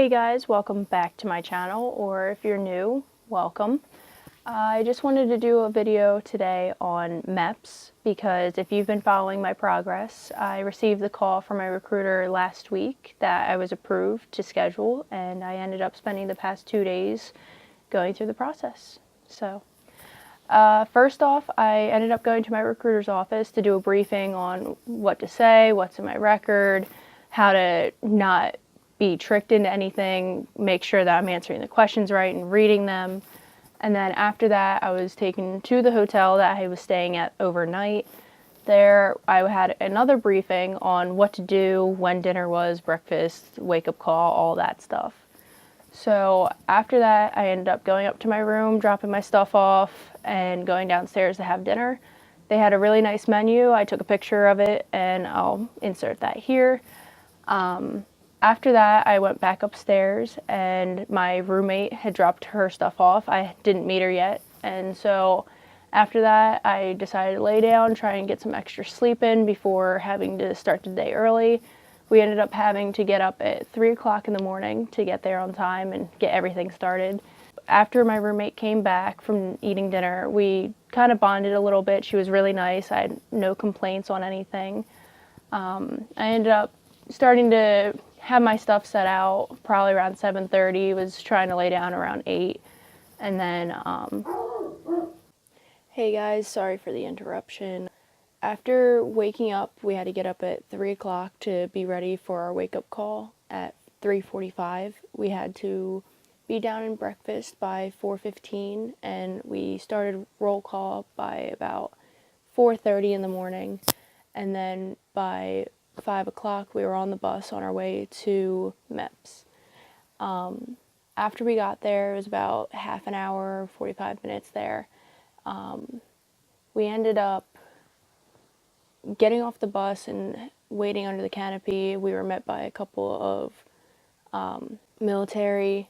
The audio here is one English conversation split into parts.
Hey guys, welcome back to my channel, or if you're new, welcome. I just wanted to do a video today on MEPS because if you've been following my progress, I received the call from my recruiter last week that I was approved to schedule, and I ended up spending the past 2 days going through the process. So, first off, I ended up going to my recruiter's office to do a briefing on what to say, what's in my record, how to not be tricked into anything, make sure that I'm answering the questions right and reading them. And then after that, I was taken to the hotel that I was staying at overnight. There, I had another briefing on what to do, when dinner was, breakfast, wake-up call, all that stuff. So after that, I ended up going up to my room, dropping my stuff off, and going downstairs to have dinner. They had a really nice menu. I took a picture of it, and I'll insert that here. After that, I went back upstairs, and my roommate had dropped her stuff off. I didn't meet her yet, and so after that, I decided to lay down, try and get some extra sleep in before having to start the day early. We ended up having to get up at 3 o'clock in the morning to get there on time and get everything started. After my roommate came back from eating dinner, we kind of bonded a little bit. She was really nice. I had no complaints on anything. I ended up starting to have my stuff set out probably around 7:30, was trying to lay down around 8, and then, hey guys, sorry for the interruption. After waking up, we had to get up at 3 o'clock to be ready for our wake-up call at 3:45. We had to be down in breakfast by 4:15, and we started roll call by about 4:30 in the morning, and then by 5 o'clock, we were on the bus on our way to MEPS. After we got there, it was about half an hour, 45 minutes there. We ended up getting off the bus and waiting under the canopy. We were met by a couple of military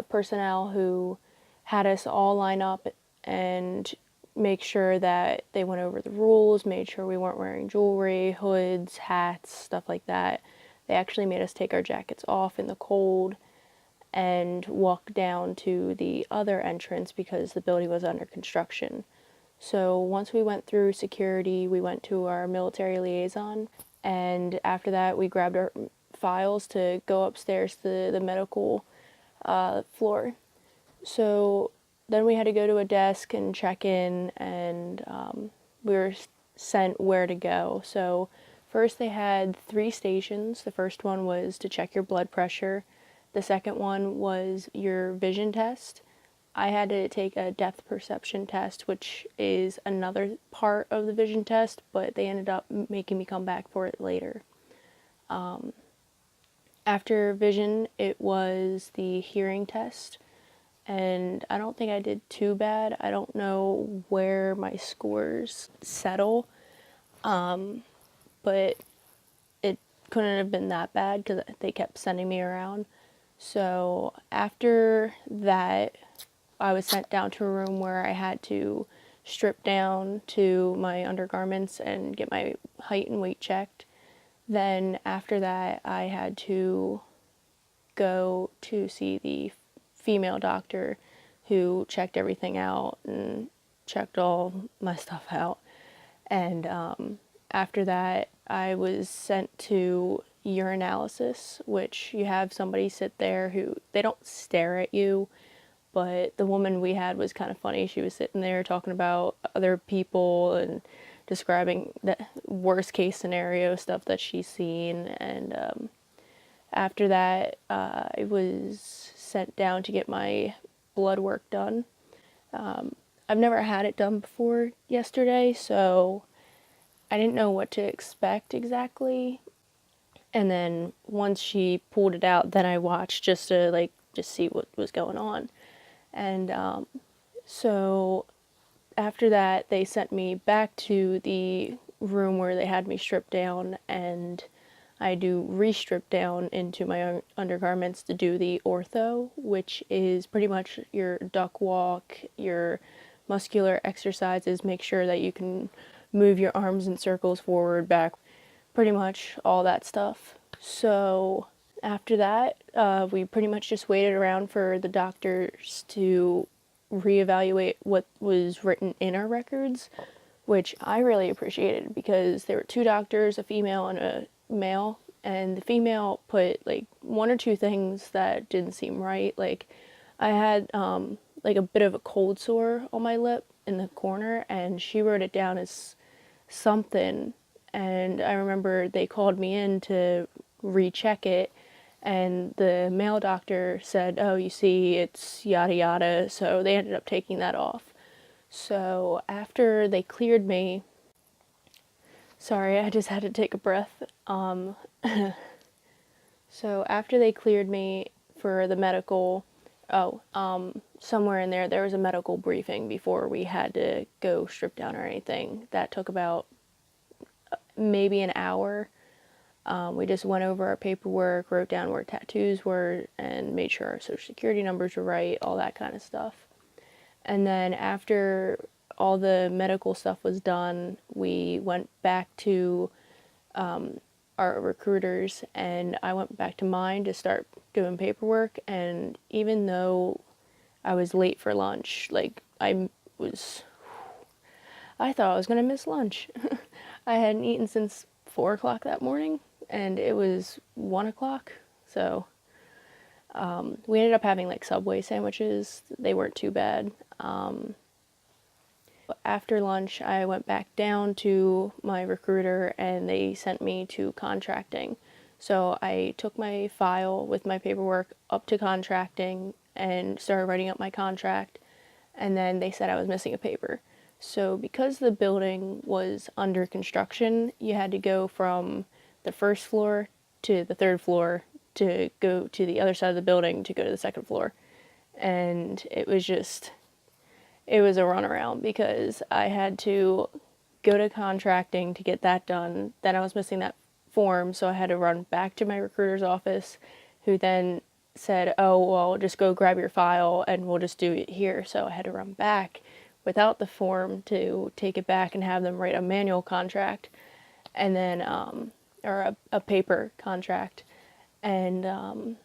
personnel who had us all line up and make sure that they went over the rules, made sure we weren't wearing jewelry, hoods, hats, stuff like that. They actually made us take our jackets off in the cold and walk down to the other entrance because the building was under construction. So once we went through security, we went to our military liaison, and after that we grabbed our files to go upstairs to the medical floor. So then we had to go to a desk and check in, and we were sent where to go. So first they had 3 stations. The first one was to check your blood pressure. The second one was your vision test. I had to take a depth perception test, which is another part of the vision test, but they ended up making me come back for it later. After vision, it was the hearing test. And I don't think I did too bad. I don't know where my scores settle, but it couldn't have been that bad because they kept sending me around. So after that, I was sent down to a room where I had to strip down to my undergarments and get my height and weight checked. Then after that, I had to go to see the female doctor who checked everything out and checked all my stuff out. And after that, I was sent to urinalysis, which you have somebody sit there who, they don't stare at you, but the woman we had was kind of funny. She was sitting there talking about other people and describing the worst case scenario stuff that she's seen. And after that, I was sent down to get my blood work done. I've never had it done before yesterday, so I didn't know what to expect exactly. And then once she pulled it out, then I watched just to just see what was going on. And so after that, they sent me back to the room where they had me stripped down, and I do re-strip down into my undergarments to do the ortho, which is pretty much your duck walk, your muscular exercises, make sure that you can move your arms in circles forward, back, pretty much all that stuff. So After that, we pretty much just waited around for the doctors to reevaluate what was written in our records, which I really appreciated because there were two doctors, a female and a male, and the female put like one or two things that didn't seem right. Like I had like a bit of a cold sore on my lip in the corner, and she wrote it down as something. And I remember they called me in to recheck it, and the male doctor said, "Oh, you see, it's yada yada." So they ended up taking that off. So after they cleared me, sorry, I just had to take a breath. So after they cleared me for the medical, somewhere in there was a medical briefing before we had to go strip down or anything. That took about maybe an hour. We just went over our paperwork, wrote down where tattoos were, and made sure our social security numbers were right, all that kind of stuff. And then after all the medical stuff was done, we went back to our recruiters, and I went back to mine to start doing paperwork. And even though I was late for lunch, like I thought I was gonna miss lunch. I hadn't eaten since 4 o'clock that morning, and it was 1 o'clock. So we ended up having like Subway sandwiches. They weren't too bad. After lunch, I went back down to my recruiter and they sent me to contracting. So I took my file with my paperwork up to contracting and started writing up my contract. And then they said I was missing a paper. So because the building was under construction, you had to go from the first floor to the third floor to go to the other side of the building to go to the second floor. And it was a runaround because I had to go to contracting to get that done. Then I was missing that form, so I had to run back to my recruiter's office, who then said, "Oh, well, just go grab your file and we'll just do it here." So I had to run back without the form to take it back and have them write a manual contract, and then, or a paper contract. And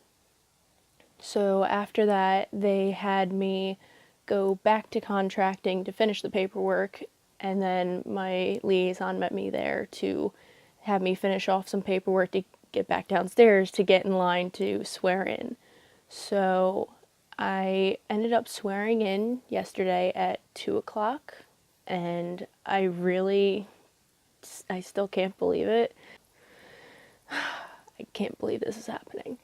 so after that, they had me go back to contracting to finish the paperwork, and then my liaison met me there to have me finish off some paperwork to get back downstairs to get in line to swear in. So I ended up swearing in yesterday at 2 o'clock, and I still can't believe it. I can't believe this is happening.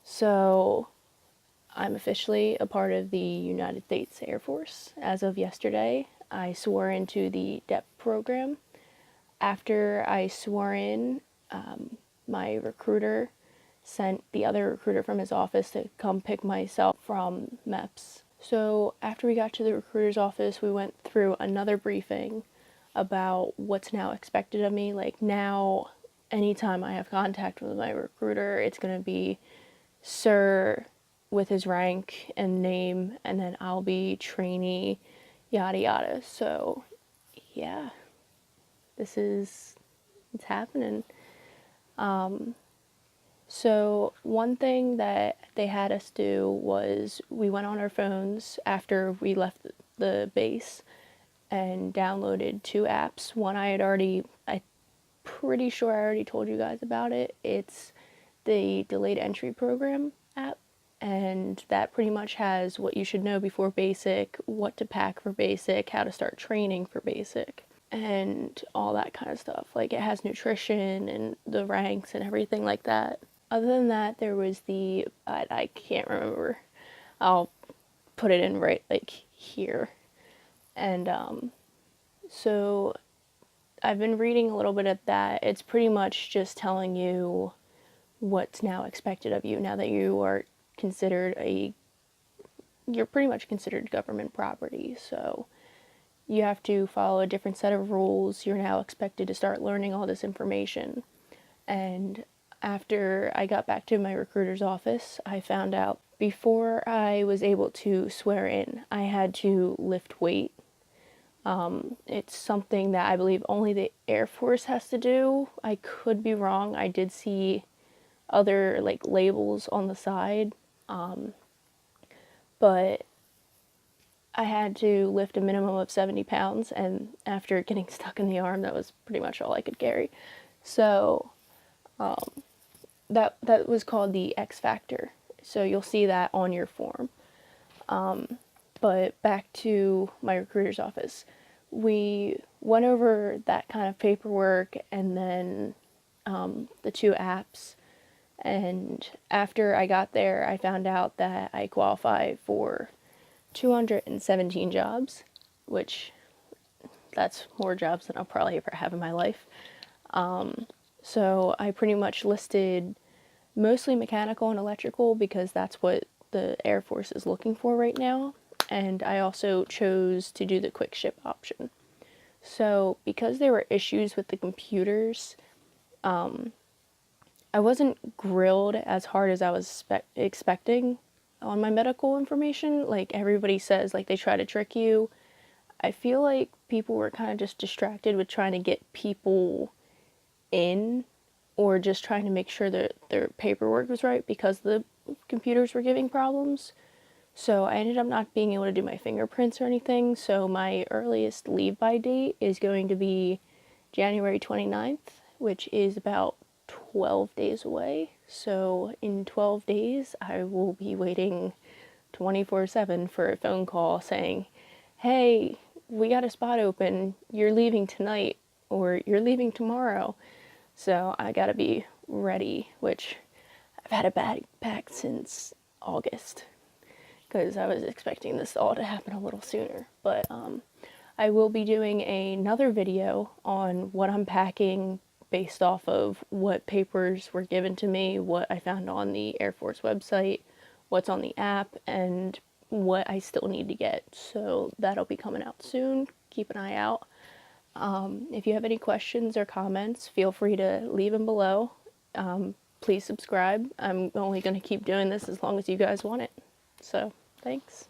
So I'm officially a part of the United States Air Force as of yesterday. I swore into the DEP program. After I swore in, my recruiter sent the other recruiter from his office to come pick myself from MEPS. So after we got to the recruiter's office, we went through another briefing about what's now expected of me. Like now, anytime I have contact with my recruiter, it's going to be sir with his rank and name, and then I'll be trainee, yada yada. So yeah, it's happening. So one thing that they had us do was we went on our phones after we left the base and downloaded two apps. One I'm pretty sure I already told you guys about it. It's the delayed entry program app, and that pretty much has what you should know before basic, what to pack for basic, how to start training for basic, and all that kind of stuff. Like it has nutrition and the ranks and everything like that. Other than that, there was I can't remember. I'll put it in right like here. And so I've been reading a little bit of that. It's pretty much just telling you what's now expected of you now that you're pretty much considered government property. So you have to follow a different set of rules. You're now expected to start learning all this information. And after I got back to my recruiter's office, I found out before I was able to swear in, I had to lift weight. It's something that I believe only the Air Force has to do. I could be wrong. I did see other like labels on the side, but I had to lift a minimum of 70 pounds, and after getting stuck in the arm, that was pretty much all I could carry. So that was called the X Factor. So you'll see that on your form. But back to my recruiter's office. We went over that kind of paperwork and then the 2 apps. And after I got there, I found out that I qualify for 217 jobs, which that's more jobs than I'll probably ever have in my life. So I pretty much listed mostly mechanical and electrical because that's what the Air Force is looking for right now. And I also chose to do the quick ship option. So because there were issues with the computers, I wasn't grilled as hard as I was expecting on my medical information. Like everybody says, like they try to trick you. I feel like people were kind of just distracted with trying to get people in or just trying to make sure that their paperwork was right because the computers were giving problems. So I ended up not being able to do my fingerprints or anything. So my earliest leave by date is going to be January 29th, which is about 12 days away. So in 12 days, I will be waiting 24/7 for a phone call saying, hey, we got a spot open. You're leaving tonight or you're leaving tomorrow. So I gotta be ready, which I've had a bad back since August because I was expecting this all to happen a little sooner. But I will be doing another video on what I'm packing based off of what papers were given to me, what I found on the Air Force website, what's on the app, and what I still need to get. So that'll be coming out soon. Keep an eye out. If you have any questions or comments, feel free to leave them below. Please subscribe. I'm only going to keep doing this as long as you guys want it. So, thanks.